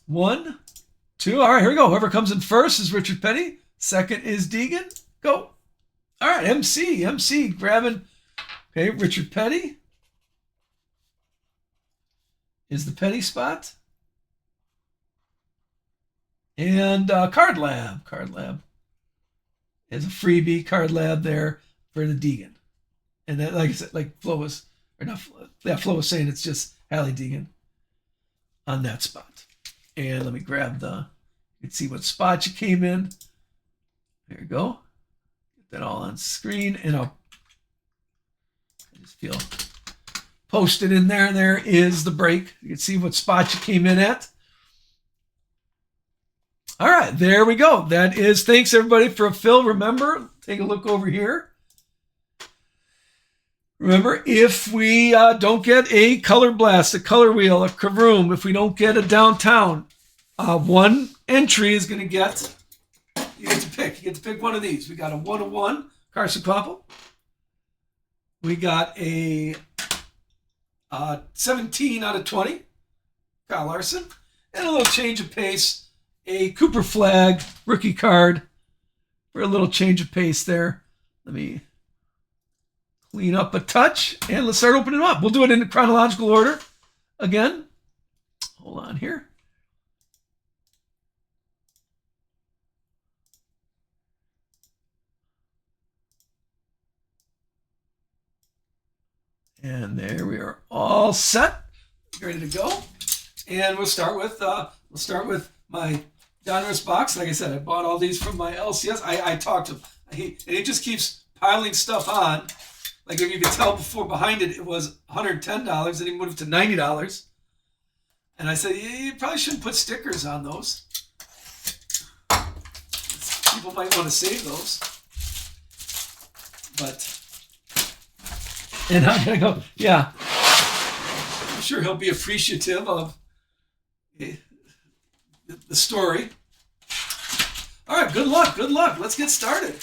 1, 2. All right, here we go. Whoever comes in first is Richard Petty. Second is Deegan. Go. All right, MC grabbing. Okay, Richard Petty is the Petty spot. And Card Lab is a freebie Card Lab there for the Deegan. And that, like I said, like Flo was, or not, yeah, Flo was saying it's just Hallie Deegan on that spot. And let me grab you can see what spot you came in. There you go. Get that all on screen, and I just feel posted in there. There is the break. You can see what spot you came in at. All right, there we go. That is, thanks everybody for a fill. Remember, take a look over here. Remember, if we don't get a color blast, a color wheel, a Kavroom, if we don't get a downtown, one entry is going to get, you get to pick. You get to pick one of these. We got a 1-1, Carson Koppel. We got a 17 out of 20, Kyle Larson. And a little change of pace, a Cooper Flag rookie card for a little change of pace there. Let me clean up a touch, and let's start opening them up. We'll do it in chronological order again. Hold on here. And there we are, all set, ready to go. And we'll start with my Donruss box. Like I said, I bought all these from my LCS. I talked to him. He just keeps piling stuff on. Like if you could tell before, behind it was $110, and he moved it to $90. And I said, you probably shouldn't put stickers on those. People might want to save those. But, and I'm going to go, yeah. I'm sure he'll be appreciative of the story. All right, good luck. Let's get started.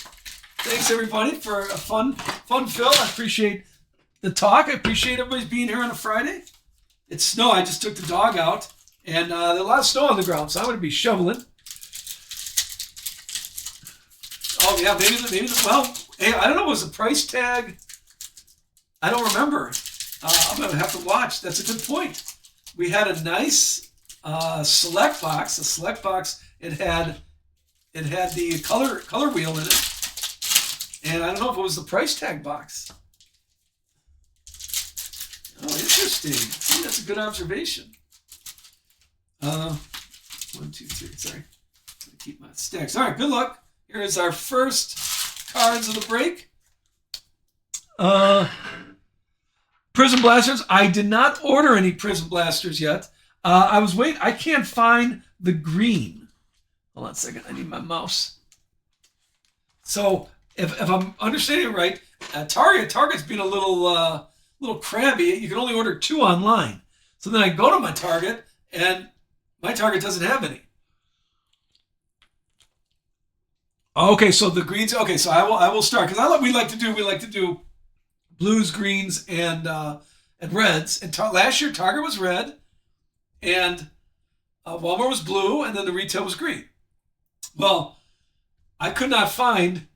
Thanks everybody for a fun fill. I appreciate the talk. I appreciate everybody's being here on a Friday. It's snow. I just took the dog out, and there's a lot of snow on the ground, so I'm going to be shoveling. Oh yeah, maybe. Well, hey, I don't know. Was the price tag? I don't remember. I'm going to have to watch. That's a good point. We had a nice select box. A select box. It had the color wheel in it. And I don't know if it was the price tag box. Oh, interesting. See, that's a good observation. 1, 2, 3. Sorry. I'm going to keep my stacks. All right, good luck. Here is our first cards of the break. Prizm Blasters. I did not order any Prizm Blasters yet. I was waiting. I can't find the green. Hold on a second. I need my mouse. So if I'm understanding it right, Target's been a little crabby. You can only order 2 online. So then I go to my Target, and my Target doesn't have any. Okay, so the greens. Okay, so I will start, because we like to do blues, greens, and reds. And last year Target was red, and Walmart was blue, and then the retail was green. Well, I could not find.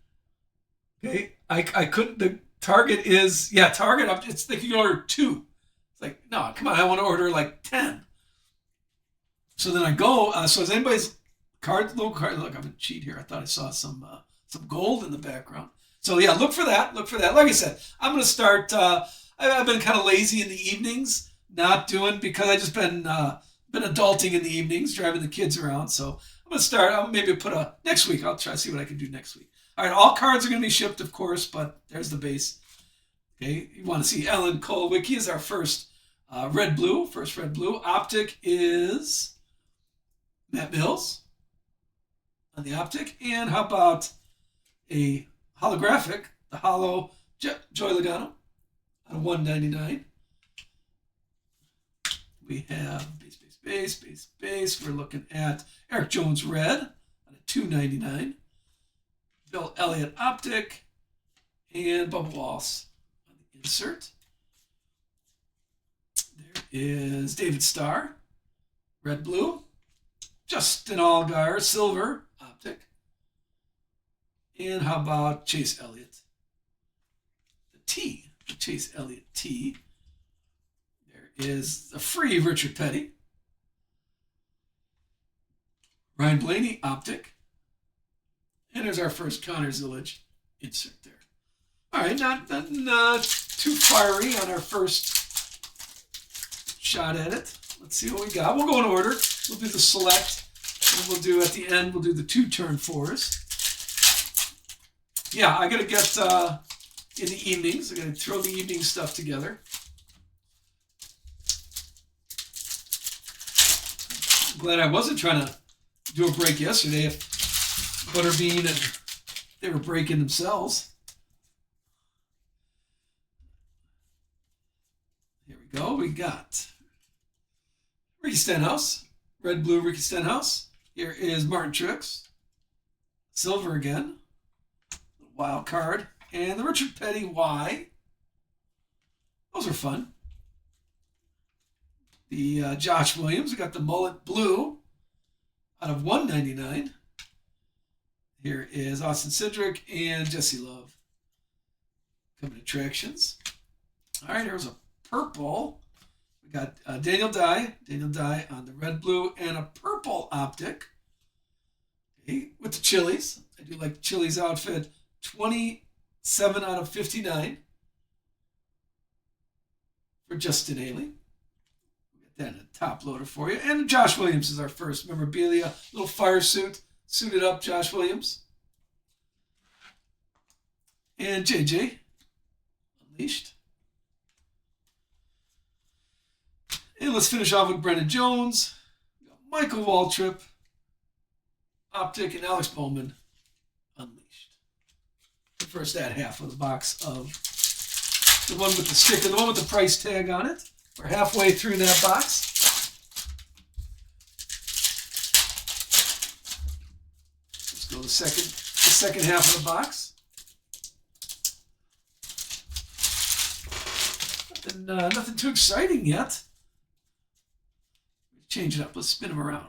Okay, I couldn't. The Target is Target. It's thinking you order 2. It's like, no, come on, I want to order like 10. So then I go. So is anybody's little card? Look, I'm gonna cheat here. I thought I saw some gold in the background. So yeah, look for that. Like I said, I'm gonna start. I've been kind of lazy in the evenings, not doing, because I just been adulting in the evenings, driving the kids around. So I'm gonna start. I'll maybe put next week. I'll try to see what I can do next week. All right, all cards are going to be shipped, of course, but there's the base. Okay, you want to see Ellen Kolwicki is our first red-blue. First red-blue. Optic is Matt Mills on the Optic. And how about a holographic, the Holo Joey Logano on a 199. We have base. We're looking at Eric Jones red on a 299. Bill Elliott Optic, and Bubba Walls on the insert. There is David Starr, red blue. Justin Allgaier, silver optic. And how about Chase Elliott? The Chase Elliott T. There is the free Richard Petty. Ryan Blaney optic. And there's our first Connor Zillage insert there. All right, not too fiery on our first shot at it. Let's see what we got. We'll go in order. We'll do the select, and we'll do at the end, we'll do the 2-turn fours. Yeah, I got to get in the evenings. I got to throw the evening stuff together. I'm glad I wasn't trying to do a break yesterday if Butterbean and they were breaking themselves. Here we go. We got Ricky Stenhouse, red blue Ricky Stenhouse. Here is Martin Truex, silver again, wild card, and the Richard Petty Y. Those are fun. The Josh Williams, we got the mullet blue out of 199. Here is Austin Cindric and Jesse Love. Coming attractions. All right, here's a purple. We got Daniel Dye on the red, blue, and a purple optic. Okay, with the Chili's. I do like Chili's outfit. 27 out of 59 for Justin Haley. We'll get that in a top loader for you. And Josh Williams is our first memorabilia. Little fire suit. Suited up Josh Williams. And JJ. Unleashed. And let's finish off with Brendan Jones, Michael Waltrip, optic, and Alex Bowman, unleashed. First that half of the box of the one with the sticker, the one with the price tag on it. We're halfway through that box. Let's go the second half of the box. Nothing too exciting yet. Change it up. Let's spin them around.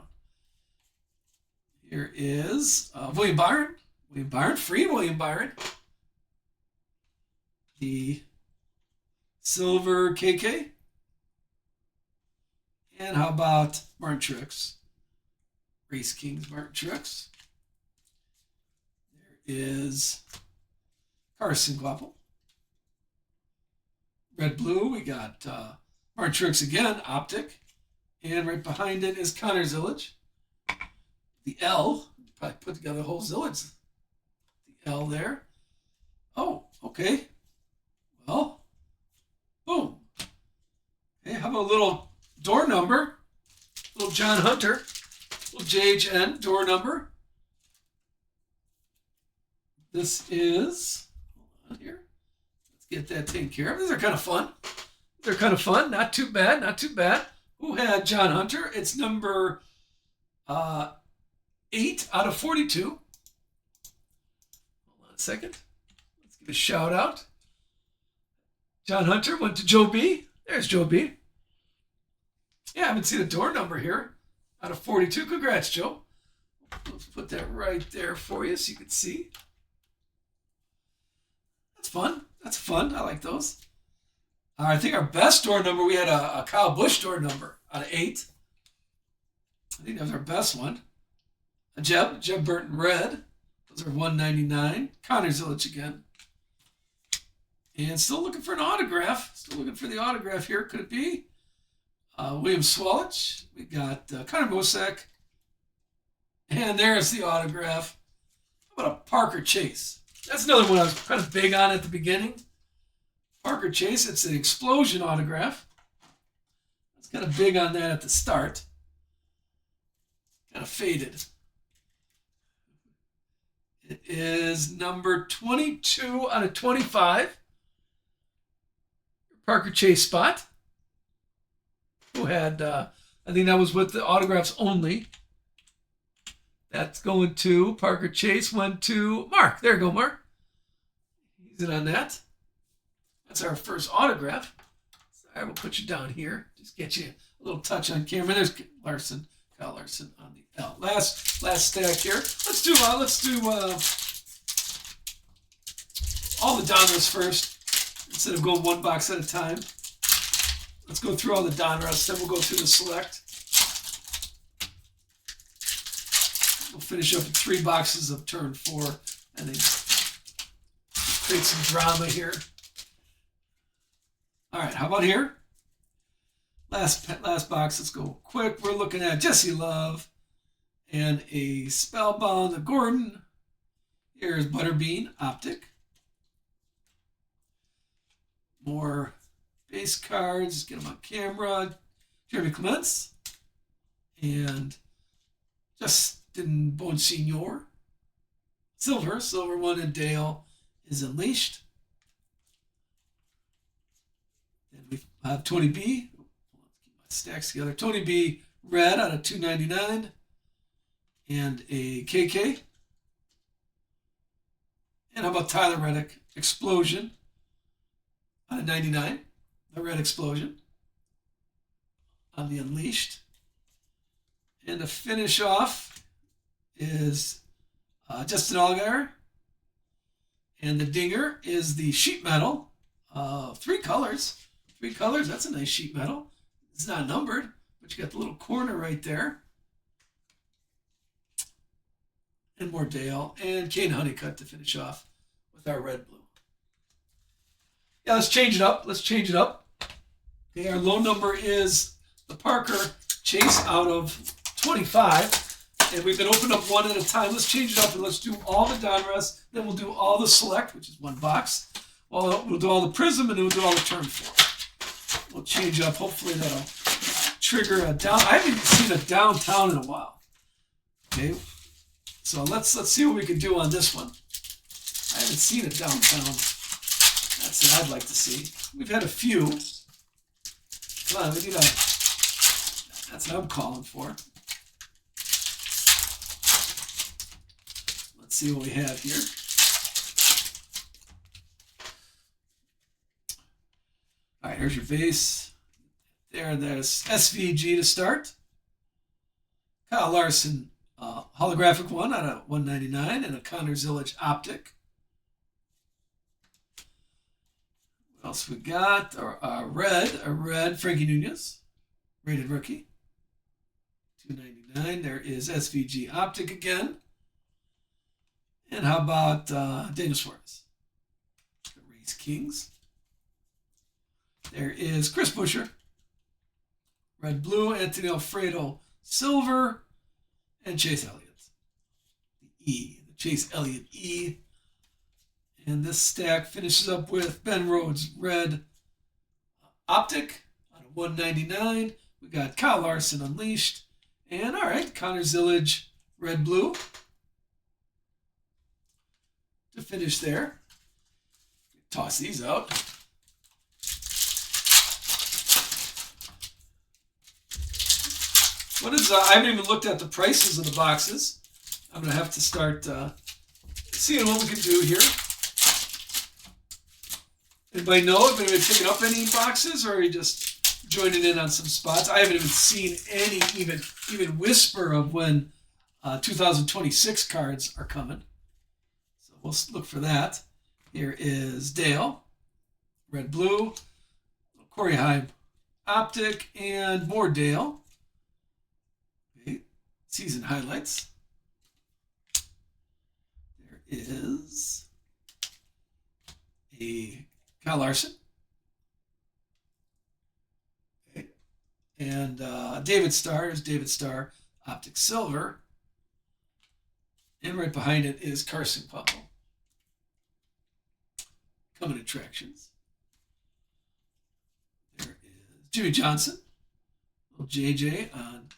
Here is William Byron. William Byron, free William Byron. The silver KK. And how about Martin Truex? Race Kings Martin Truex. There is Carson Guapo. Red blue, we got Martin Truex again, optic. And right behind it is Connor Zillage. The L, probably put together the whole Zillage. The L there. Oh, okay. Well, boom. Hey, how about a little door number? Little John Hunter. Little JHN door number. This is, hold on here. Let's get that taken care of. These are kind of fun. They're kind of fun. Not too bad, not too bad. Who had John Hunter? It's number 8 out of 42. Hold on a second. Let's give a shout out. John Hunter went to Joe B. There's Joe B. Yeah, I haven't seen a door number here. Out of 42. Congrats, Joe. Let's put that right there for you so you can see. That's fun. That's fun. I like those. I think our best door number, we had a Kyle Busch door number out of 8. I think that was our best one. A Jeb Burton red. Those are 199. Connor Zillage again. And still looking for an autograph. Still looking for the autograph here. Could it be? William Swalich. We got Connor Mosak. And there's the autograph. How about a Parker Chase? That's another one I was kind of big on at the beginning. Parker Chase, it's an explosion autograph. I was kind of big on that at the start. Kind of faded. It is number 22 out of 25. Parker Chase spot. Who had, I think that was with the autographs only. That's going to Parker Chase, went to Mark. There you go, Mark. He's in on that. That's our first autograph. Sorry, we'll put you down here. Just get you a little touch on camera. There's Larson. Kyle Larson on the L. Last stack here. Let's do all the Donruss first instead of going one box at a time. Let's go through all the Donruss, then we'll go through the select. We'll finish up with 3 boxes of turn 4 and then create some drama here. All right, how about here? Last box, let's go quick. We're looking at Jesse Love and a Spellbound of Gordon. Here's Butterbean, Optic. More base cards, get them on camera. Jeremy Clements and Justin Bonsignor. Silver one, and Dale is Unleashed. Then we have Tony B. Keep my stacks together. Tony B. Red out of 299 and a KK. And how about Tyler Reddick, Explosion out of 99. The Red Explosion on the Unleashed. And to finish off is Justin Allgaier. And the Dinger is the sheet metal. 3 colors. 3 colors, that's a nice sheet metal. It's not numbered, but you got the little corner right there. And more Dale. And Kane Honeycutt to finish off with our red-blue. Yeah, let's change it up. Okay, our low number is the Parker Chase out of 25. And we've been opening up one at a time. Let's change it up and let's do all the Donruss. Then we'll do all the select, which is 1 box. Well, we'll do all the Prizm and then we'll do all the turn 4. We'll change up. Hopefully that'll trigger a down. I haven't even seen a downtown in a while. Okay, so let's see what we can do on this one. I haven't seen a downtown. That's what I'd like to see. We've had a few. Come on, we need a. That's what I'm calling for. Let's see what we have here. All right, here's your base. There's SVG to start. Kyle Larson, holographic one out of 199, and a Connor Zillage Optic. What else we got? A red Frankie Nunez, rated rookie, 299. There is SVG Optic again. And how about Daniel Suarez, the Race Kings. There is Chris Buescher, red blue, Anthony Alfredo silver, and Chase Elliott, the Chase Elliott E. And this stack finishes up with Ben Rhodes red Optic out of 199. We got Kyle Larson Unleashed, and all right, Connor Zillage red blue to finish there. Toss these out. What is I haven't even looked at the prices of the boxes. I'm gonna have to start seeing what we can do here. Anybody know if anybody's picking up any boxes, or are you just joining in on some spots? I haven't even seen any even whisper of when 2026 cards are coming. So we'll look for that. Here is Dale, red blue, Corey Heim Optic, and more Dale. Season highlights. There is a Kyle Larson. Okay. And David Starr is David Starr Optic Silver. And right behind it is Carson Puckle. Coming attractions. There is Jimmy Johnson. Little JJ on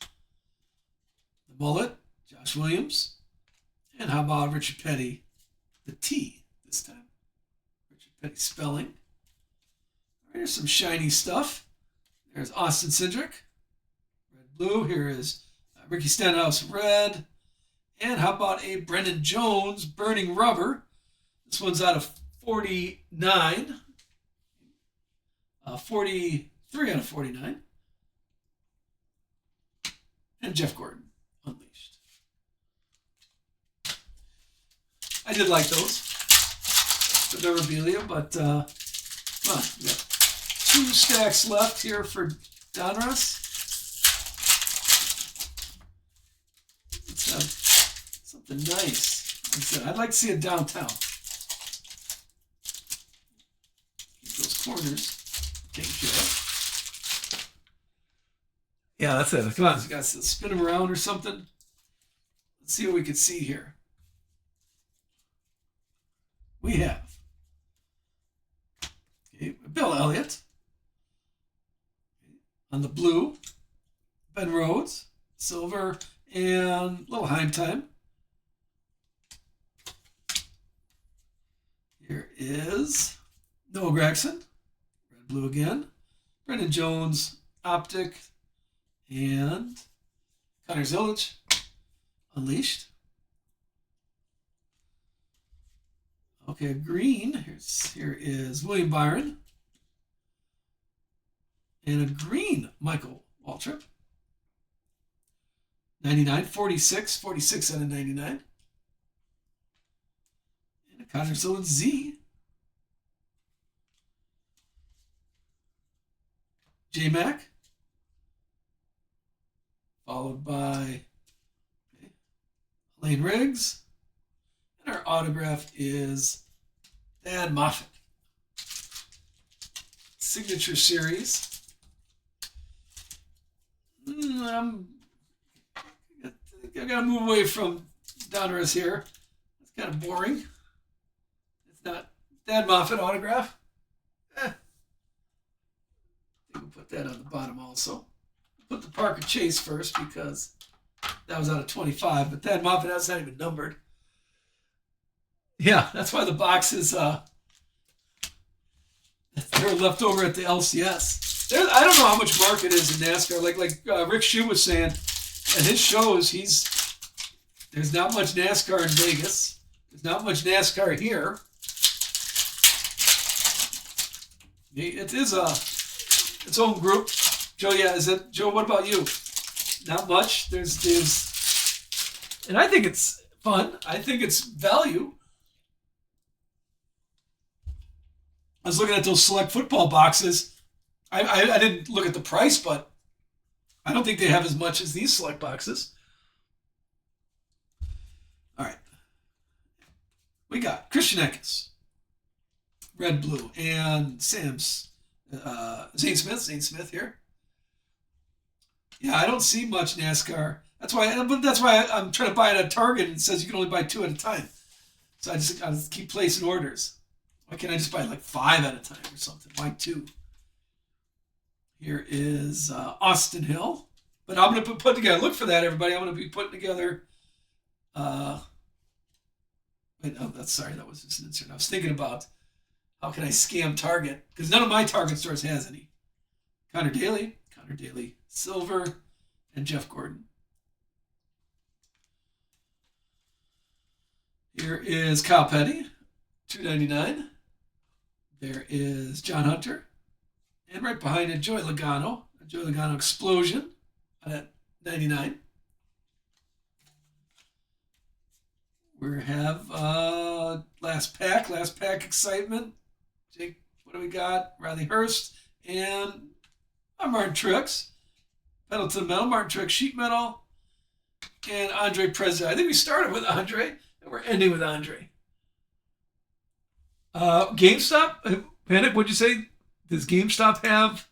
Mullet, Josh Williams, and how about Richard Petty, the T this time. Richard Petty spelling. All right, here's some shiny stuff. There's Austin Cindric, red blue. Here is Ricky Stenhouse red. And how about a Brendan Jones burning rubber? This one's out of 49. 43 out of 49. and Jeff Gordon, Unleashed. I did like those, the memorabilia, but come on, we got 2 stacks left here for Donruss. Let's have something nice. Like I said, I'd like to see it downtown. Keep those corners taken care of. Yeah, that's it. Come on, you guys, spin them around or something. Let's see what we can see here. We have Bill Elliott on the blue, Ben Rhodes, silver, and little Heim time. Here is Noah Gregson, red blue again, Brendan Jones, optic, and Connor Zilic, Unleashed. Okay, green. Here is William Byron. And a green Michael Waltrip. 99, 46 out of 99. And a Connor Zilic Z. J-Mac. Followed by Lane Riggs. And our autograph is Dan Moffitt. Signature Series. I gotta move away from Donruss here. It's kind of boring. It's not Dan Moffitt autograph. I think we'll put that on the bottom also. Put the Parker Chase first because that was out of 25, but Dan Moffitt, that's not even numbered. Yeah, that's why the box is they're left over at the LCS. I don't know how much market is in NASCAR. Like Rick Shue was saying at his shows, there's not much NASCAR in Vegas. There's not much NASCAR here. It is its own group. Joe, Joe, what about you? Not much. There's and I think it's fun. I think it's value. I was looking at those select football boxes. I didn't look at the price, but I don't think they have as much as these select boxes. All right. We got Christian Eckes, red, blue, and Sam's Zane Smith here. Yeah, I don't see much NASCAR. That's why I'm trying to buy it at Target and it says you can only buy 2 at a time. So I just keep placing orders. Why can't I just buy like 5 at a time or something? Why 2? Here is Austin Hill. But I'm going to put together, look for that, everybody. I'm going to be putting together, that was just an insert. I was thinking about how can I scam Target? Because none of my Target stores has any. Connor Daly, silver, and Jeff Gordon. Here is Kyle Petty, $2.99. There is John Hunter. And right behind it, Joey Logano. A Joey Logano Explosion at 99. We have last pack excitement. Jake, what do we got? Riley Hurst and Martin Truex. Pedal to the metal, Martin Truex sheet metal. And Andre Prizm. I think we started with Andre and we're ending with Andre. GameStop? Panic, what'd you say? Does GameStop have...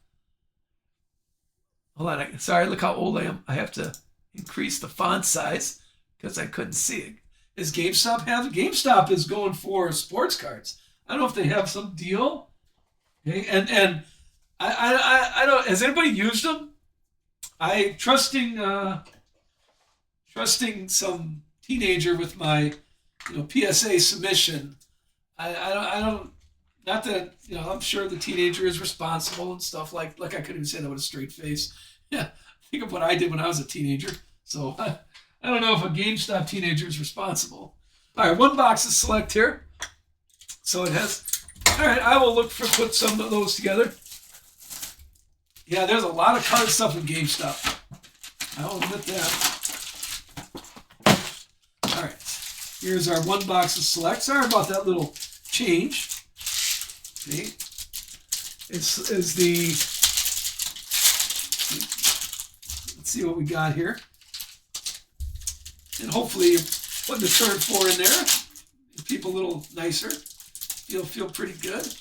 Hold on. Sorry, look how old I am. I have to increase the font size because I couldn't see it. Does GameStop have... GameStop is going for sports cards. I don't know if they have some deal. Okay, and I don't... Has anybody used them? I trusting some teenager with my PSA submission. I don't not that I'm sure the teenager is responsible and stuff like I couldn't even say that with a straight face. Yeah, think of what I did when I was a teenager. So I don't know if a GameStop teenager is responsible. All right, 1 box is select here. So it has. All right, I will put some of those together. Yeah, there's a lot of card stuff in GameStop. I'll admit that. All right. Here's our one box of select. Sorry about that little change. See? Is the, let's see what we got here. And hopefully you're putting the turn 4 in there. Keep a little nicer. You'll feel pretty good.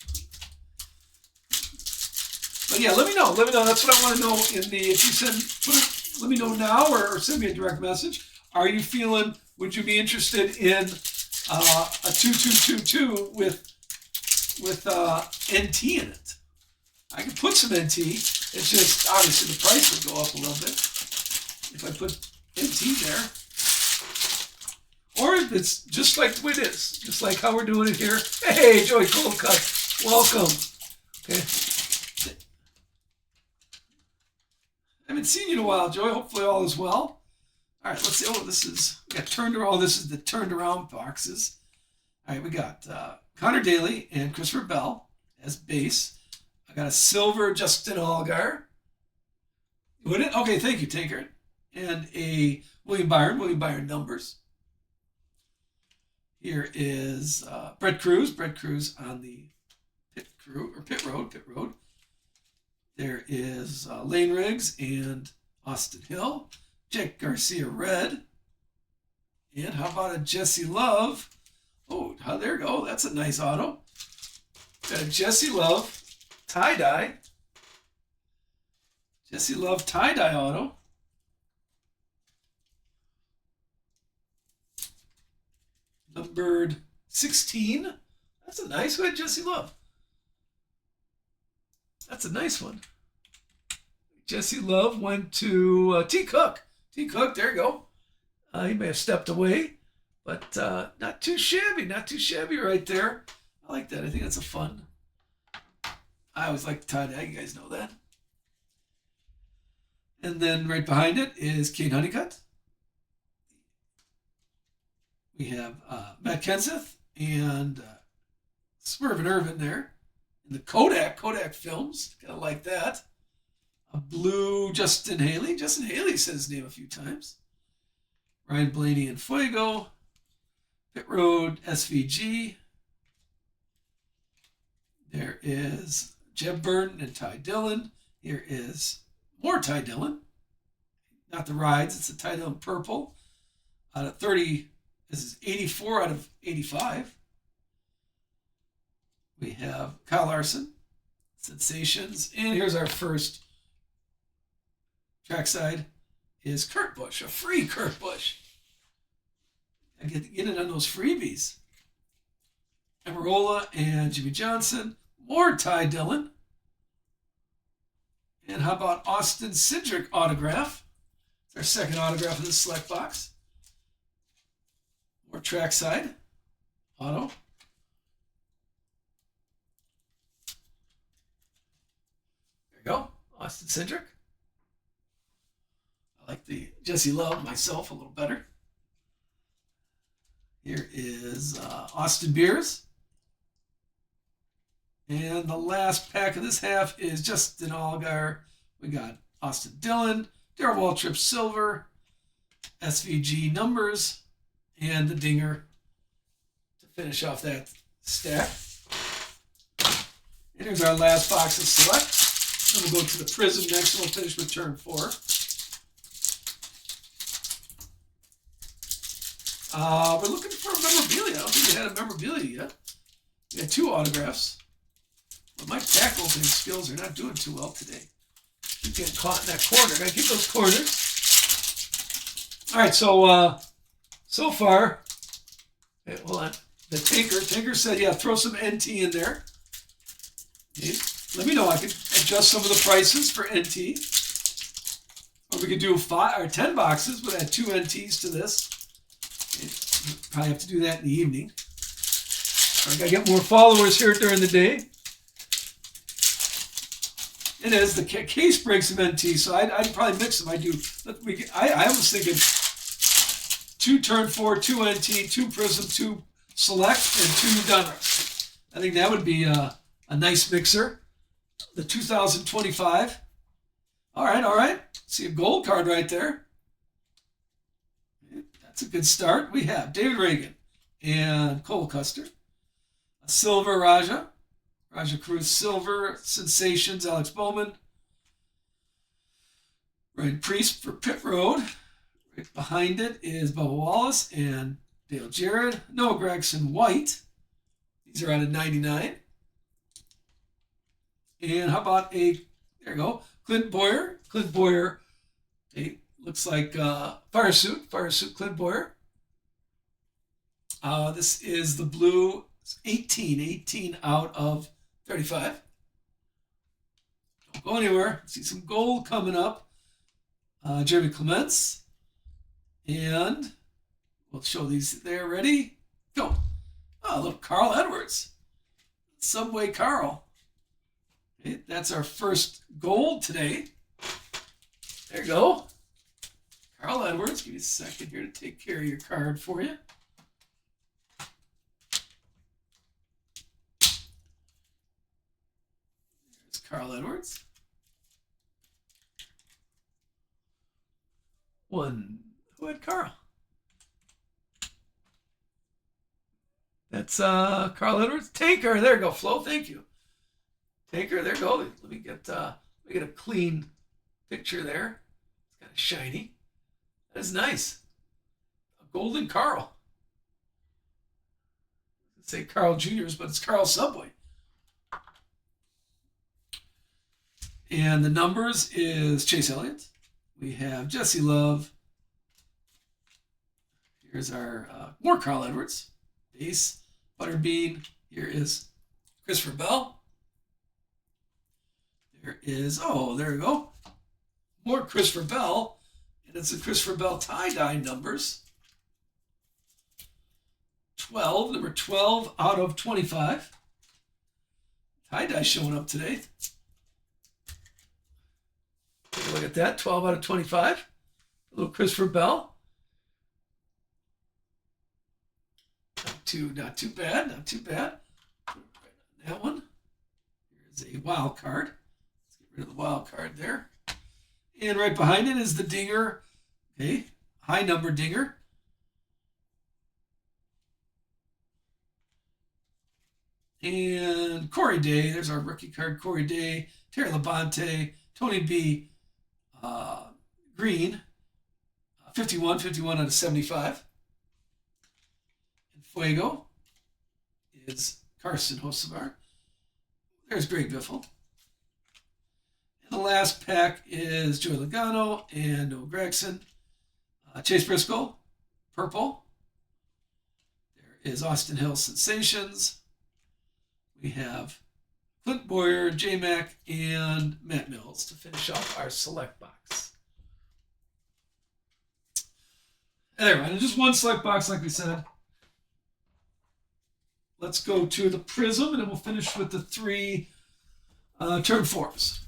But yeah, let me know. Let me know. That's what I want to know in the, if you send, let me know now or send me a direct message. Are you feeling, would you be interested in a 2222 with NT in it? I could put some NT. It's just, obviously the price would go up a little bit if I put NT there. Or it's just like the way it is, just like how we're doing it here. Hey, Joey Coldcut, welcome. Okay. I haven't seen you in a while, Joey. Hopefully all is well. All right, let's see. Oh, this is, we got turned around. Oh, this is the turned around boxes. All right, we got Connor Daly and Christopher Bell as base. I got a silver Justin Allgaier. Would it? Okay, thank you, Tankard. And a William Byron numbers. Here is Brett Cruz on the pit road. There is Lane Riggs and Austin Hill. Jack Garcia red. And how about a Jesse Love? Oh, there you go. That's a nice auto. Got a Jesse Love tie-dye. Jesse Love tie-dye auto. Numbered 16. That's a nice one, Jesse Love. That's a nice one. Jesse Love went to T. Cook. T. Cook, there you go. He may have stepped away, but not too shabby. Not too shabby right there. I like that. I think that's a fun. I always like the tie-dye. You guys know that. And then right behind it is Kane Honeycutt. We have Matt Kenseth and Swerve and Irvin there. In the Kodak films. Kind of like that. A blue Justin Haley. Justin Haley said his name a few times. Ryan Blaney and Fuego. Pit Road SVG. There is Jeb Burton and Ty Dillon. Here is more Ty Dillon. Not the rides, it's the Ty Dillon purple. Out of 30, this is 84 out of 85. We have Kyle Larson, Sensations, and here's our first trackside is Kurt Busch, a free Kurt Busch. I get it on those freebies. Amarola and Jimmy Johnson, more Ty Dillon. And how about Austin Cindric autograph? It's our second autograph in the select box. More trackside auto. There you go, Austin Cindric. I like the Jesse Love myself a little better. Here is Austin Beers. And the last pack of this half is Justin Allgaier. We got Austin Dillon, Darrell Waltrip silver, SVG numbers, and the dinger to finish off that stack. And here's our last box of select. Then we'll go to the Prizm next, and we'll finish with turn 4. We're looking for a memorabilia. I don't think we had a memorabilia yet. We had 2 autographs. But my pack opening skills are not doing too well today. Keep getting caught in that corner. Gotta keep those corners. All right, so far, okay, hold on. The Tinker said, yeah, throw some NT in there. Okay. Let me know. I could adjust some of the prices for NT. Or we could do 5 or 10 boxes, but add 2 NTs to this. Okay. Probably have to do that in the evening. I gotta get more followers here during the day. It is. The case breaks some NT, so I'd probably mix them. I was thinking 2 turn 4, 2 NT, 2 Prizm, 2 select, and 2 Donruss. I think that would be a nice mixer. The 2025. All right. See a gold card right there. That's a good start. We have David Reagan and Cole Custer. A silver Raja Cruz silver. Sensations, Alex Bowman. Ryan Priest for Pit Road. Right behind it is Bubba Wallace and Dale Jarrett. Noah Gragson white. These are out of 99. And how about there you go, Clint Boyer. Clint Boyer, looks like fire suit Clint Boyer. This is the blue 18 out of 35. Don't go anywhere. See some gold coming up. Jeremy Clements. And we'll show these there. Ready? Go. Oh, look, Carl Edwards. Subway Carl. Okay, that's our first gold today. There you go. Carl Edwards. Give me a second here to take care of your card for you. There's Carl Edwards. Who had Carl? That's Carl Edwards. Tanker, there you go, Flo. Thank you. Tanker, there you go. Let me get a clean picture there. It's kind of shiny. That is nice. A golden Carl. I'd say Carl Jr.'s, but it's Carl Subway. And the numbers is Chase Elliott. We have Jesse Love. Here's our more Carl Edwards. Base, Butterbean. Here is Christopher Bell. There is, there we go. More Christopher Bell. And it's the Christopher Bell tie-dye numbers. 12, number 12 out of 25. Tie-dye showing up today. Take a look at that, 12 out of 25. A little Christopher Bell. Not too bad. Put it right on that one. Here's a wild card. Let's get rid of the wild card there. And right behind it is the dinger. Okay, high number dinger. And Corey Day. There's our rookie card. Corey Day, Terry Labonte, Tony B. Green. 51 out of 75. Fuego is Carson Hocevar. There's Greg Biffle. And the last pack is Joey Logano and Noah Gragson. Chase Briscoe, purple. There is Austin Hill Sensations. We have Clint Boyer, J-Mac, and Matt Mills to finish off our select box. And there, and just one select box, like we said. Let's go to the Prizm, and then we'll finish with the 3 turn 4s.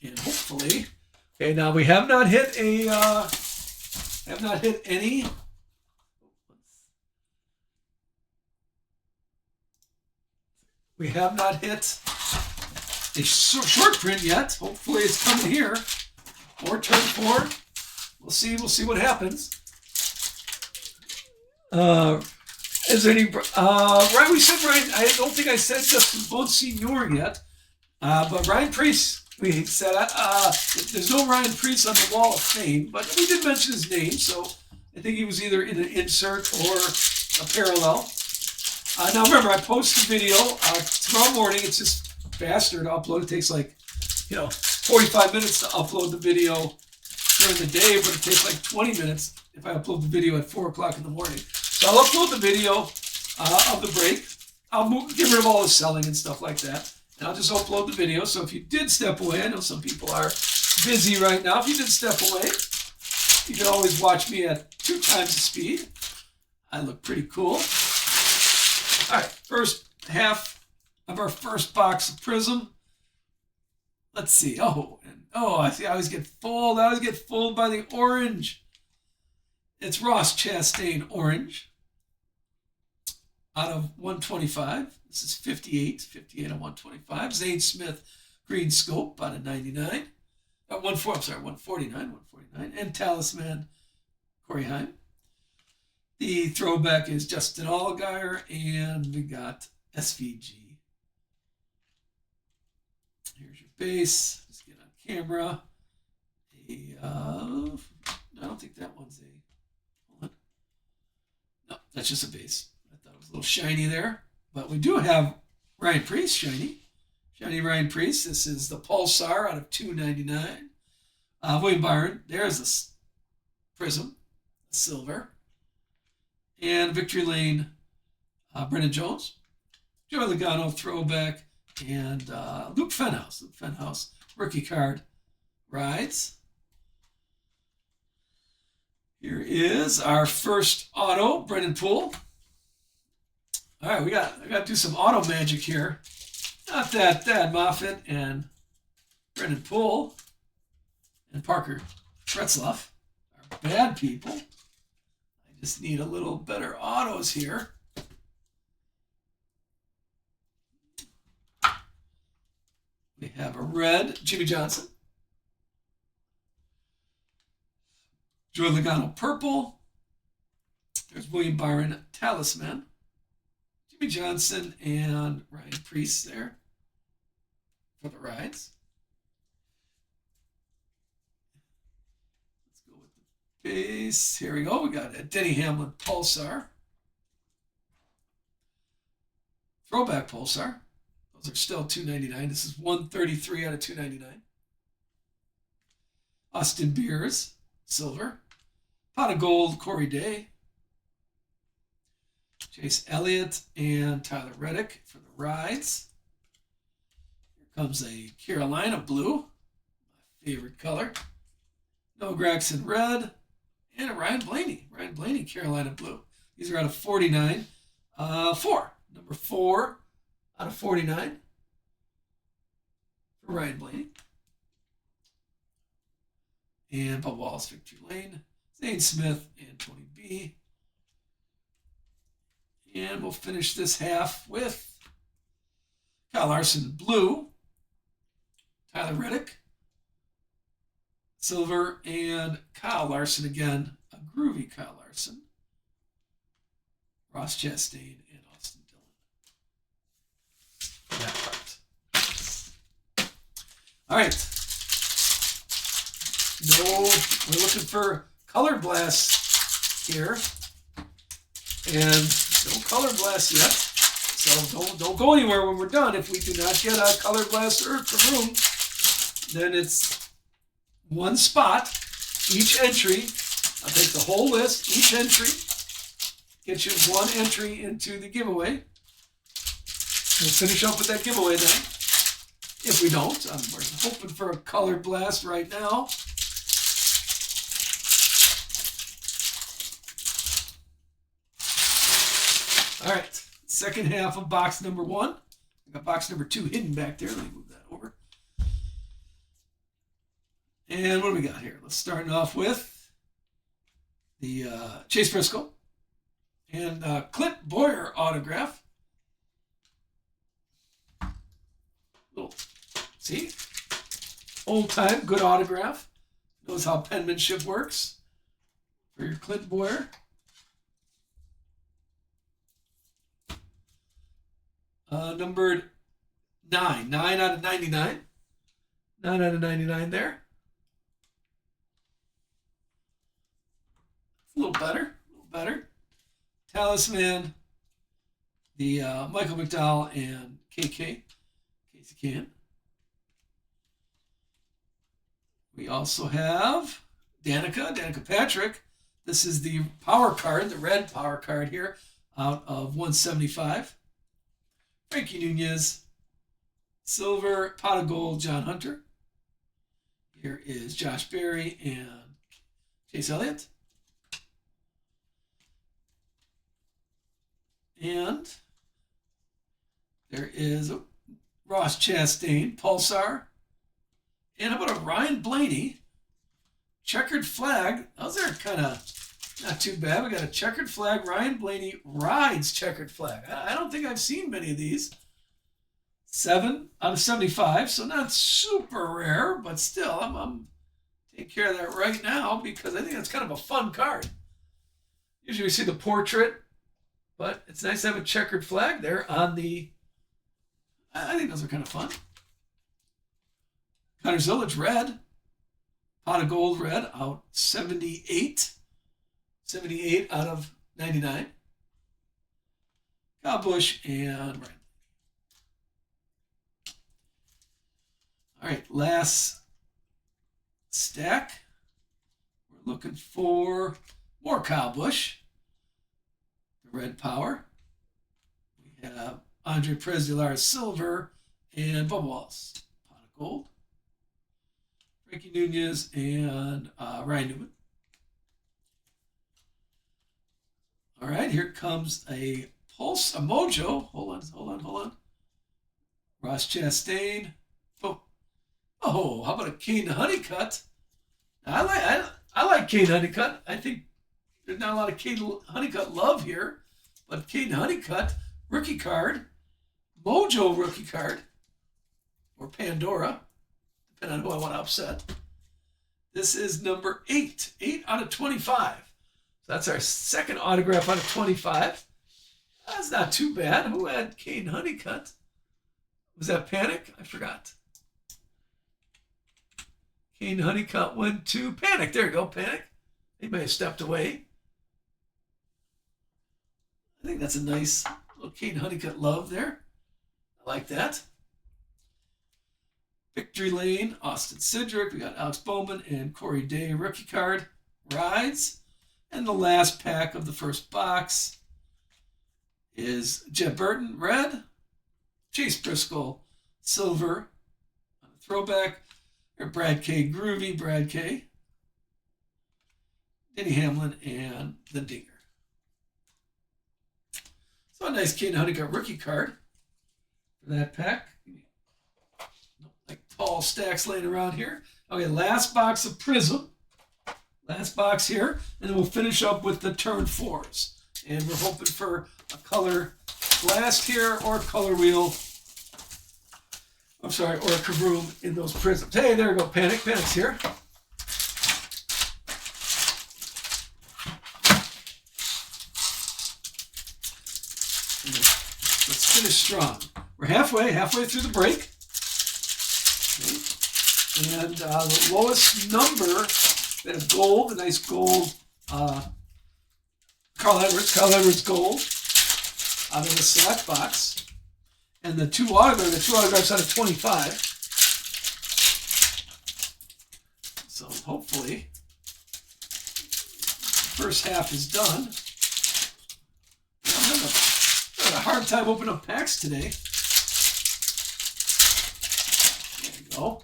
And hopefully, okay. Now we have not hit any. We have not hit a short print yet. Hopefully, it's coming here. Or turn 4. We'll see. We'll see what happens. Is there any Ryan? We said Ryan. I don't think I said Justin Bone Senior yet, but Ryan Priest. We said there's no Ryan Priest on the Wall of Fame, but we did mention his name, so I think he was either in an insert or a parallel. Now remember, I post the video tomorrow morning. It's just faster to upload. It takes 45 minutes to upload the video during the day, but it takes 20 minutes if I upload the video at 4 o'clock in the morning. So I'll upload the video of the break. I'll get rid of all the selling and stuff like that. And I'll just upload the video. So if you did step away, I know some people are busy right now. If you did step away, you can always watch me at 2 times the speed. I look pretty cool. All right, first half of our first box of Prizm. Let's see. I see. I always get fooled. I always get fooled by the orange. It's Ross Chastain orange. Out of 125. This is 58 of 125. Zane Smith green scope out of 99. 149. And Talisman Corey Heim. The throwback is Justin Allgaier, and we got SVG. Here's your base. Let's get on camera. I don't think that one's a. Hold on. No, that's just a base. I thought it was a little shiny there, but we do have Ryan Priest shiny. Shiny Ryan Priest. This is the Pulsar out of $2.99. William Byron. There's the Prizm, silver. And Victory Lane, Brendan Jones. Joey Logano, throwback. And Luke Fenhouse. Luke Fenhouse, rookie card. Rides. Here is our first auto, Brendan Poole. All right, I got to do some auto magic here. Not that Thad Moffitt and Brendan Poole and Parker Pretzloff are bad people. I just need a little better autos here. We have a red Jimmy Johnson. Joey Logano purple. There's William Byron Talisman. Jimmy Johnson and Ryan Priest there for the rides. Let's go with the base. Here we go. We got a Denny Hamlin Pulsar. Throwback Pulsar. Those are still $2.99. This is $133 out of $2.99. Austin Beers, silver. Pot of gold, Corey Day. Chase Elliott and Tyler Reddick for the rides. Here comes a Carolina blue, my favorite color. Noah Gragson red, and a Ryan Blaney. Ryan Blaney, Carolina blue. These are out of 49. 4. Number 4 out of 49 for Ryan Blaney. And Bob Wallace, Victory Lane. Zane Smith and Tony B. And we'll finish this half with Kyle Larson blue, Tyler Reddick, silver, and Kyle Larson again, a groovy Kyle Larson, Ross Chastain, and Austin Dillon. That part. All right. No, we're looking for color blasts here, and no color blast yet. So don't go anywhere when we're done. If we do not get a color blaster per room, then it's one spot, each entry. I'll take the whole list, each entry. Get you one entry into the giveaway. We'll finish up with that giveaway then. If we don't, we're hoping for a color blast right now. All right, second half of box number 1. I got box number 2 hidden back there. Let me move that over. And what do we got here? Let's start off with the Chase Briscoe and Clint Boyer autograph. Little, see? Old time, good autograph. Knows how penmanship works for your Clint Boyer. Numbered 9. 9 out of 99. 9 out of 99 there. A little better. Talisman, the Michael McDowell and KK, Casey Can. We also have Danica Patrick. This is the power card, the red power card here, out of 175. Frankie Nunez, silver, pot of gold, John Hunter. Here is Josh Berry and Chase Elliott. And there is a Ross Chastain, Pulsar. And how about a Ryan Blaney, checkered flag. Those are kind of not too bad. We got a checkered flag. Ryan Blaney rides checkered flag. I don't think I've seen many of these. 7 out of 75, so not super rare, but still, I'm take care of that right now because I think that's kind of a fun card. Usually we see the portrait, but it's nice to have a checkered flag there on the. I think those are kind of fun. Connors Village red. Pot of gold red out 78. 78 out of 99. Kyle Busch and Ryan. All right, last stack. We're looking for more Kyle Busch. The red power. We have Andre Prizm silver and Bubba Wallace. Pot of gold. Ricky Nunez and Ryan Newman. All right, here comes a Pulse, a Mojo. Hold on. Ross Chastain. Oh, how about a Kane Honeycutt? I like Kane Honeycutt. I think there's not a lot of Kane Honeycutt love here, but Kane Honeycutt rookie card, Mojo rookie card, or Pandora, depending on who I want to upset. This is number 8, 8 out of 25. So that's our second autograph out of 25. That's not too bad. Who had Kane Honeycutt? Was that Panic? I forgot. Kane Honeycutt went to Panic. There you go, Panic. He may have stepped away. I think that's a nice little Kane Honeycutt love there. I like that. Victory Lane, Austin Cindric. We got Alex Bowman and Corey Day rookie card. Rides. And the last pack of the first box is Jeb Burton, red. Chase Briscoe, silver. Throwback. Or Brad K. Groovy, Brad K. Denny Hamlin, and the Dinger. So a nice Kane Honeycutt rookie card for that pack. Like tall stacks laying around here. Okay, last box of Prizm. Last box here. And then we'll finish up with the turn 4s. And we're hoping for a color blast here or color wheel. I'm sorry, or a Kavroom in those Prizms. Hey, there we go, Panic. Panic's here. Let's finish strong. We're halfway through the break. Okay. And the lowest number, that is gold, a nice gold, Carl Edwards gold out of the select box. And the two autographs out of 25. So hopefully, the first half is done. I'm having a hard time opening up packs today. There you go.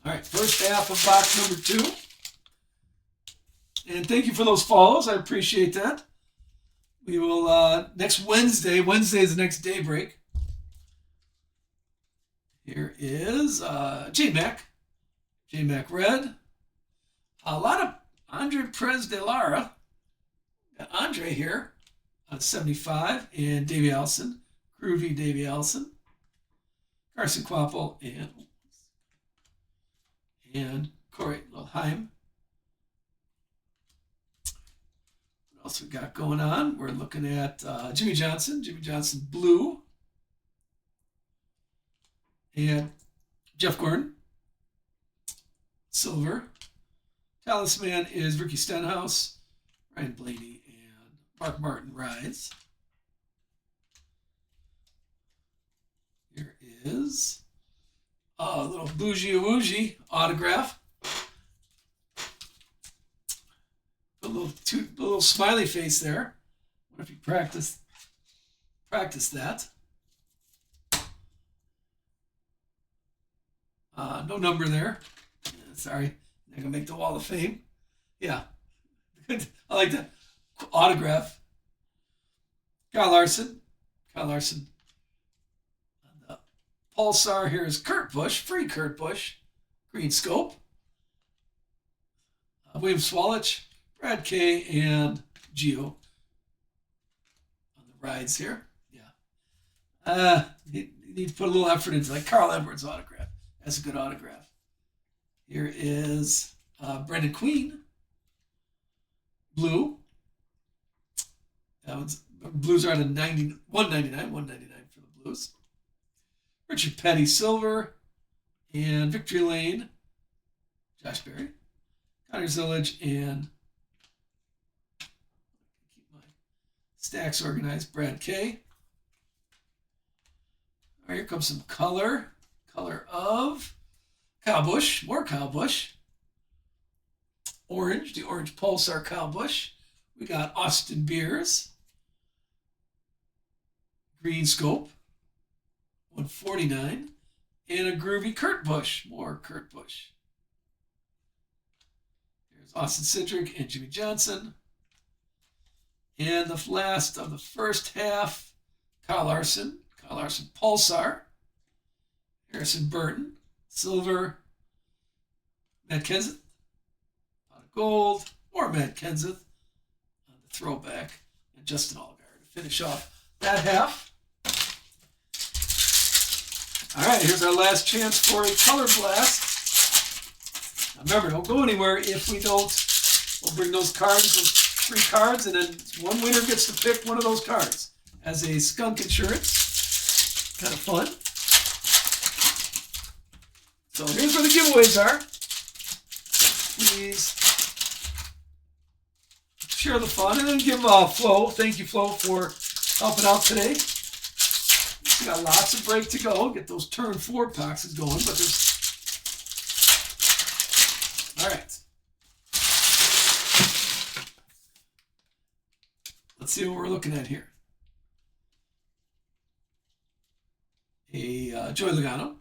All right, first half of box number 2. And thank you for those follows. I appreciate that. We will, next Wednesday is the next daybreak. Here is J-Mac. J-Mac red. A lot of Andre Perez de Lara. Got Andre here on 75. And Davey Allison. Groovy Davey Allison. Carson Kvapil and Corey Lilheim. What else we got going on? We're looking at Jimmy Johnson blue, and Jeff Gordon silver. Talisman is Ricky Stenhouse, Ryan Blaney, and Mark Martin rides. Here is a little Bougie Woogie autograph. A little smiley face there. What if you practice that? No number there. Sorry, I'm gonna make the Wall of Fame. Yeah, I like that autograph. Kyle Larson. The Pulsar here is Kurt Busch, free Kurt Busch, green scope. William Swalich. Brad K. and Gio on the rides here. Yeah. You need to put a little effort into, like Carl Edwards autograph. That's a good autograph. Here is Brendan Queen, blue. That one's Blues are at a 199 for the Blues. Richard Petty, silver, and Victory Lane, Josh Berry, Connor Zillage, and keep my stacks organized. Brad K. All right, here comes some color. Color of Kyle Busch, more Kyle Busch. Orange, the orange Pulsar Kyle Busch. We got Austin Beers. Green Scope, 149. And a groovy Kurt Busch, more Kurt Busch. There's Austin Cindric and Jimmy Johnson. And the last of the first half, Kyle Larson Pulsar. Harrison Burton, silver. Matt Kenseth, pot of gold. More Matt Kenseth on the throwback. And Justin Allgaier to finish off that half. All right, here's our last chance for a color blast. Now remember, don't go anywhere if we don't. We'll bring those cards, those 3 cards, and then one winner gets to pick one of those cards as a skunk insurance. Kind of fun. So here's where the giveaways are. Please share the fun and then give Flo. Thank you, Flo, for helping out today. We got lots of break to go. Get those turn 4 boxes going, but there's. All right. Let's see what we're looking at here. A Joey Logano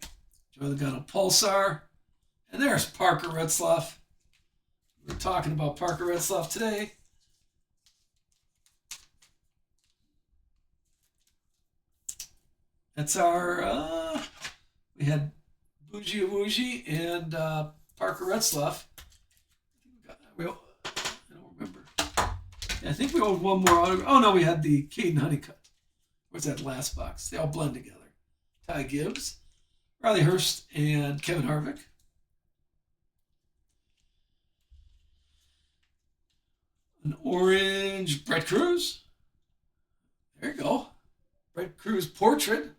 Pulsar, and there's Parker Retzlaff. We're talking about Parker Retzlaff today. That's our, we had Bougie and Parker Retzlaff. I don't remember. Yeah, I think we owed one more autograph. Oh, no, we had the Caden Honeycutt. Where's that last box? They all blend together. Ty Gibbs, Riley Hurst, and Kevin Harvick. An orange Brett Cruz. There you go. Brett Cruz portrait.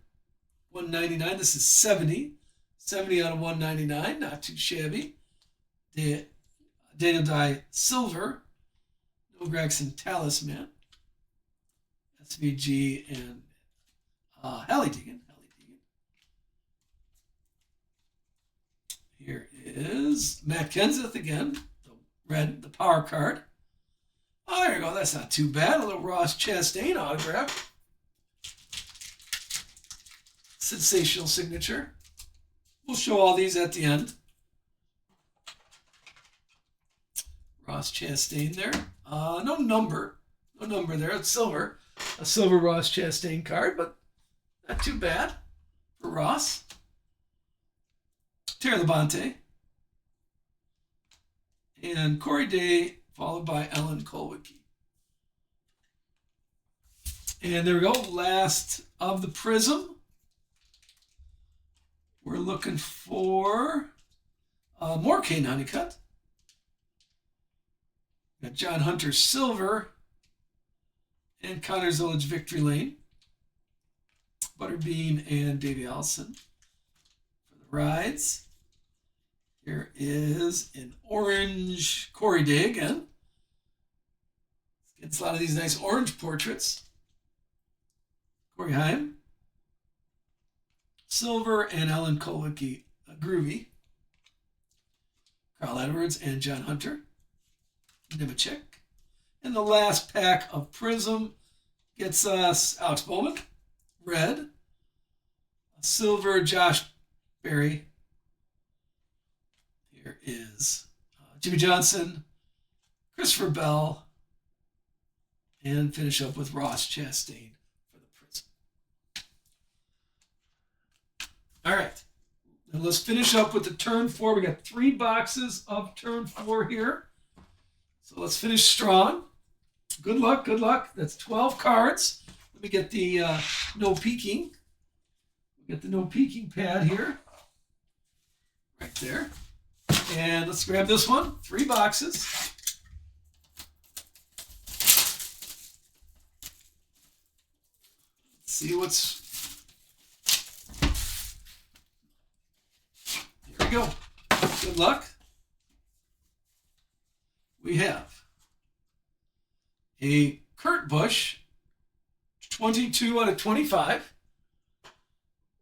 199. This is 70. 70 out of 199. Not too shabby. Daniel Dye silver. No Gregson talisman. SVG and Hallie Deegan. Here is Matt Kenseth again. The red, the power card. Oh, there you go. That's not too bad. A little Ross Chastain autograph. Sensational signature. We'll show all these at the end. Ross Chastain there. No number. No number there. It's silver. A silver Ross Chastain card, but not too bad for Ross. Terry Labonte. And Corey Day, followed by Ellen Kolwicki. And there we go. Last of the Prizm. We're looking for more Caden Honeycutt. Got John Hunter silver and Connor Zillage Victory Lane. Butterbean and Davey Allison for the rides. Here is an orange Corey Day again. Gets a lot of these nice orange portraits. Corey Haim. Silver and Ellen Kolwicki, groovy. Carl Edwards and John Hunter. Nemechek. And the last pack of Prizm gets us Alex Bowman, red. A silver Josh Berry. Here is Jimmy Johnson, Christopher Bell, and finish up with Ross Chastain for the Prizm. All right. Now let's finish up with the turn 4. We got 3 boxes of turn 4 here. So let's finish strong. Good luck, good luck. That's 12 cards. Let me get the no peeking. We got the no peeking pad here. Right there. And let's grab this one. 3 boxes. Let's see what's... Here we go. Good luck. We have a Kurt Busch, 22 out of 25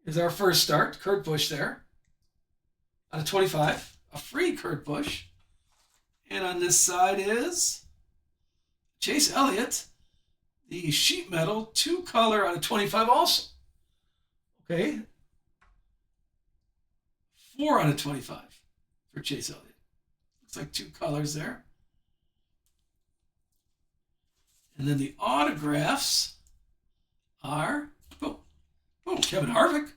is our first start. Kurt Busch there, out of 25. A free Kurt Busch. And on this side is Chase Elliott, the sheet metal 2-color out of 25 also. Okay. 4 out of 25 for Chase Elliott. Looks like 2 colors there. And then the autographs are, Kevin Harvick.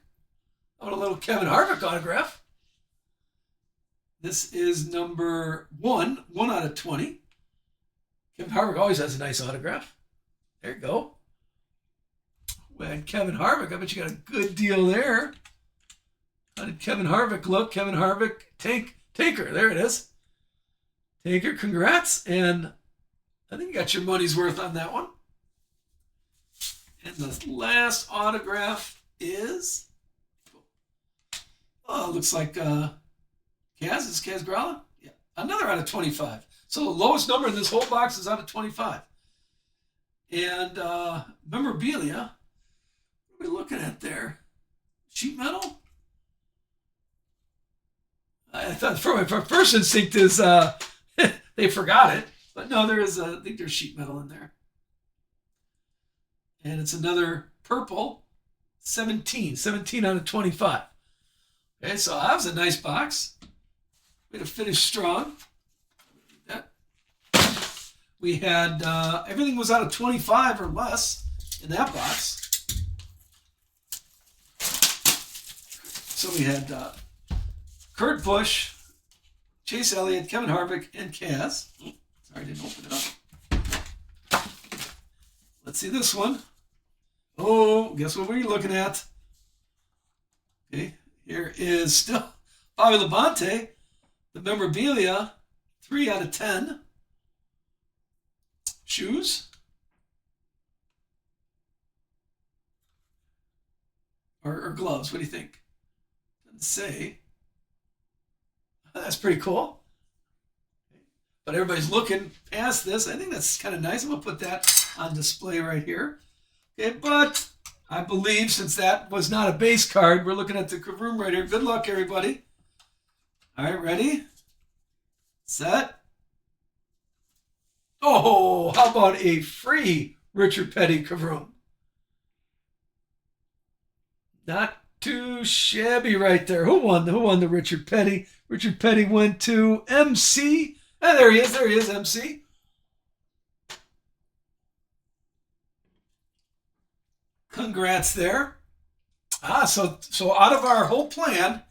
How about a little Kevin Harvick autograph? This is number 1 out of 20. Kevin Harvick always has a nice autograph. There you go. And Kevin Harvick, I bet you got a good deal there. How did Kevin Harvick look? Kevin Harvick, Tanker, there it is. Tanker, congrats. And I think you got your money's worth on that one. And the last autograph is, looks like Kaz. Is Kaz Gralla? Yeah, another out of 25. So the lowest number in this whole box is out of 25. And memorabilia, what are we looking at there? Sheet metal? I thought my first instinct is they forgot it. But no, I think there's sheet metal in there. And it's another purple, 17 out of 25. Okay, so that was a nice box. Way to finish strong. We had, everything was out of 25 or less in that box. So we had Kurt Busch, Chase Elliott, Kevin Harvick, and Kaz. Sorry, I didn't open it up. Let's see this one. Oh, guess what we're looking at? Okay, here is still Bobby Labonte, the memorabilia, 3 out of 10. Shoes. Or gloves, what do you think? Doesn't say. That's pretty cool. But everybody's looking past this. I think that's kind of nice. I'm going to put that on display right here. Okay, but I believe since that was not a base card, we're looking at the room right here. Good luck, everybody. All right, ready? Set. Oh, how about a free Richard Petty Kavroom? Not too shabby right there. Who won the Richard Petty? Richard Petty went to MC. Ah, there he is, MC. Congrats there. So out of our whole plan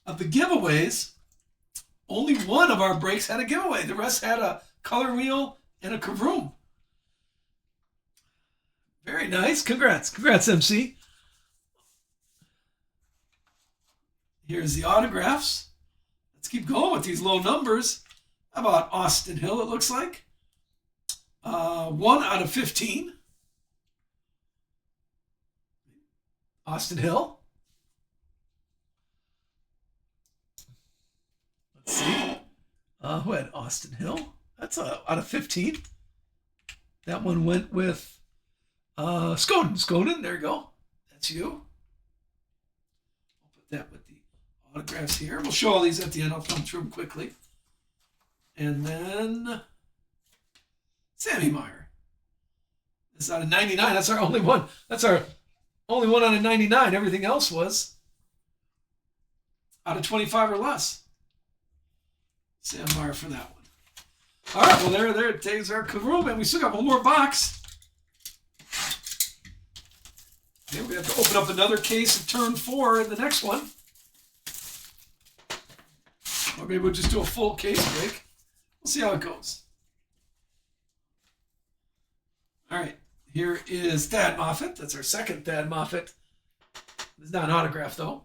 of the giveaways, only one of our breaks had a giveaway. The rest had a color wheel and a Kavroom. Very nice. Congrats, MC. Here's the autographs. Let's keep going with these low numbers. How about Austin Hill, it looks like? 1 out of 15. Austin Hill. Let's see. Who had Austin Hill? That's out of 15. That one went with Skoden, there you go. That's you. I'll put that with the autographs here. We'll show all these at the end. I'll come through them quickly. And then Sammy Meyer. This is out of 99. That's our only one. That's our only one out of 99. Everything else was out of 25 or less. Sam Meyer for that one. All right, well, there it takes our Kavroom, and we still got one more box. Okay, we have to open up another case of turn 4 in the next one. Or maybe we'll just do a full case break. We'll see how it goes. All right, here is Thad Moffitt. That's our second Thad Moffitt It's not an autograph, though.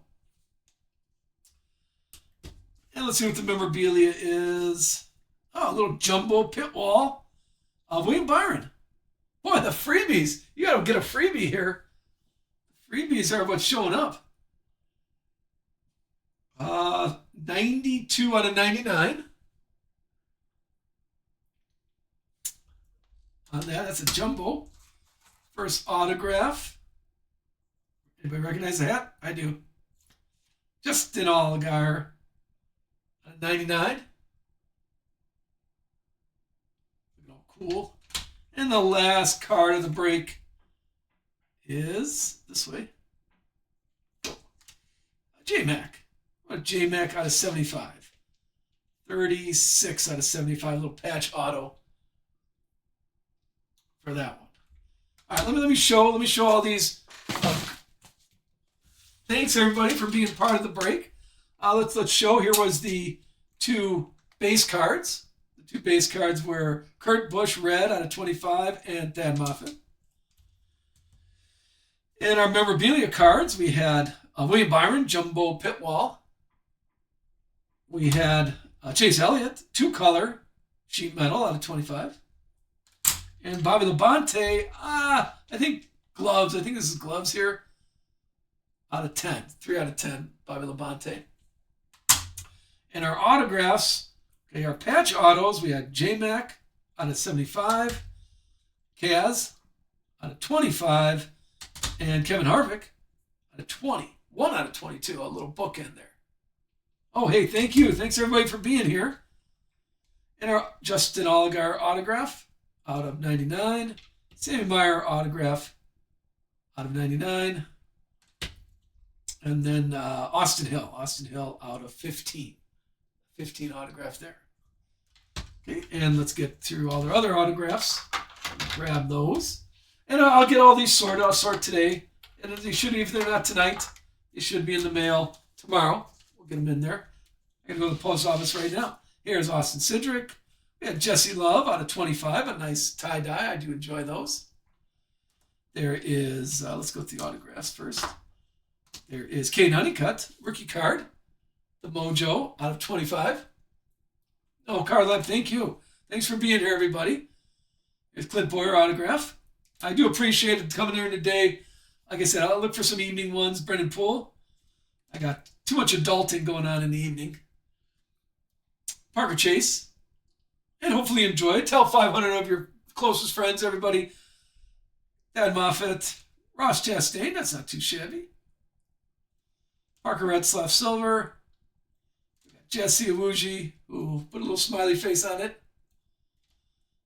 And let's see what the memorabilia is. Oh, a little jumbo pit wall of William Byron. Boy, the freebies. You got to get a freebie here. Freebies are what's showing up. 92 out of 99. On that's a jumbo. First autograph. Anybody recognize that? I do. Justin Allgaier. 99. Cool. And the last card of the break is this way. J-Mac. What a J-Mac out of 75. 36 out of 75. Little patch auto for that one. All right, let me show all these. Thanks everybody for being part of the break. Let's show. Here was the 2 base cards. The 2 base cards were Kurt Busch red out of 25 and Dan Moffitt. And our memorabilia cards, we had William Byron jumbo pit wall. We had Chase Elliott 2-color sheet metal out of 25. And Bobby Labonte, I think gloves. I think this is gloves here. Out of 10. 3 out of 10, Bobby Labonte. And our autographs, okay, our patch autos, we had J-Mac out of 75, Kaz out of 25, and Kevin Harvick out of 20. 1 out of 22, a little book in there. Oh, hey, thank you. Thanks, everybody, for being here. And our Justin Allgaier autograph out of 99. Sammy Meyer autograph out of 99. And then Austin Hill out of 15. 15 autograph there. Okay, and let's get through all their other autographs. Grab those. And I'll get all these sorted. I'll sort today. And they should, if they're not tonight, they should be in the mail tomorrow. We'll get them in there. I gotta go to the post office right now. Here's Austin Cindric. We had Jesse Love out of 25. A nice tie-dye. I do enjoy those. There is, let's go with the autographs first. There is Kane Honeycutt, rookie card. The Mojo out of 25. Oh, Carla, thank you. Thanks for being here, everybody. Here's Clint Boyer autograph. I do appreciate it coming here today. Like I said, I'll look for some evening ones. Brendan Poole. I got too much adulting going on in the evening. Parker Chase. And hopefully you enjoy it. Tell 500 of your closest friends, everybody. Dad Moffitt. Ross Chastain. That's not too shabby. Parker Retzlaff Silver. Jesse Awuji, who put a little smiley face on it.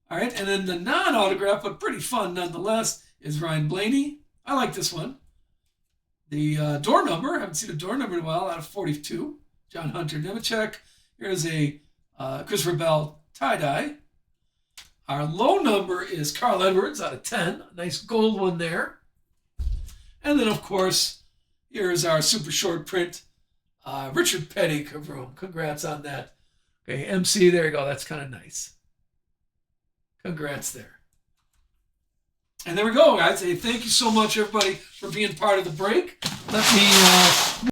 All right, and then the non-autograph, but pretty fun nonetheless, is Ryan Blaney. I like this one. The door number, haven't seen a door number in a while, out of 42. John Hunter Nemechek. Here's a Christopher Bell tie-dye. Our low number is Carl Edwards out of 10. A nice gold one there. And then, of course, here's our super short print. Richard Petty, congrats on that. Okay, MC, there you go. That's kind of nice. Congrats there. And there we go, guys. Hey, thank you so much, everybody, for being part of the break. Let me